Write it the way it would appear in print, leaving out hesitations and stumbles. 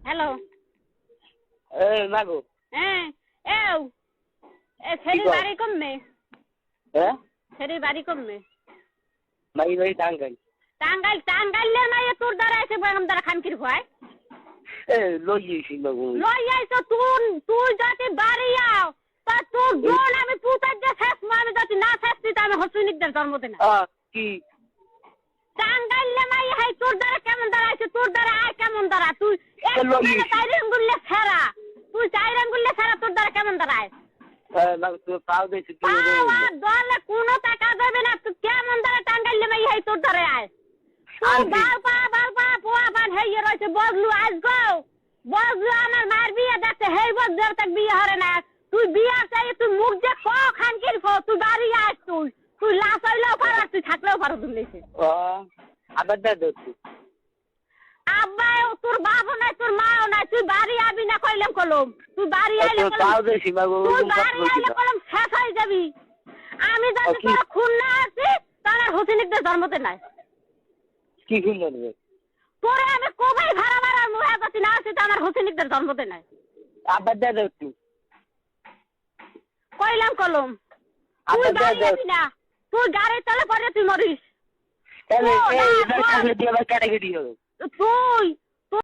hello মাগো হ্যাঁ এও এ ছেড়ে বাড়ি কমবে হ্যাঁ ছেড়ে বাড়ি কমবে মাই ভাই টাঙ্গাই টাঙ্গাইলে না তোর দ্বারা এসে বেগম দ্বারা খানকির ভয় লইয়েছি মাগো লই আইছো তুই যদি বাড়ি আও তা তোর বোন আমি পুতার যে শেষ আমি যদি না শেষছি তা আমি হসুনিকদের জন্ম দেনা কি টাঙ্গাইলে মাই হাই তোর দ্বারা কেমন দ্বারা আছে তোর দ্বারা আয় কেমন দ্বারা তুই চাইরে আঙ্গুলে ফেরা তুই চাইরে আঙ্গুলে ফেরা তোর দ্বারা কেমন দ্বারা আয় পাও দিয়েছি দলে কোনো টাকা দেবে না তুই কেমন দ্বারা টাঙ্গাইলে মাই হাই তোর দ্বারা আয় বালপা পোয়া পান হেয়ে রয়েছে বদলু আজ গো বদলু আমার মার বিয়ে দেখতে হেই বদলু তাক বিয়ে হরে না তুই বিয়ে চাই তুই মুখ যে ক খানকির খো তুই বাড়ি আস তুই লাশ হইলেও পার তুই থাকলেও পারো দুলেছে আবার দাদা আব্বাও তোর বাবা নাই তোর মাও নাই তুই বাড়ি আবি না কইলাম কলম তুই বাড়ি আইলে পাও দিয়েছি মাগো তুই বাড়ি আইলে কলম শেষ হয়ে যাবি আমি যদি তোর খুন না আছি তাহলে হোসেনিকদের জন্মতে নাই কি খুললেন তোরে আমি কবে ভাড়া মারার মুহে গতি না আছি তো আমার হোসেনিকদের জন্মতে নাই আবার দাদা একটু কইলাম কলম তুই বাড়ি আবি না তুই গাড়ি তলে পড়ে তুই মরিস তাহলে এই দিয়ে আবার ক্যাটাগরি হবে তুই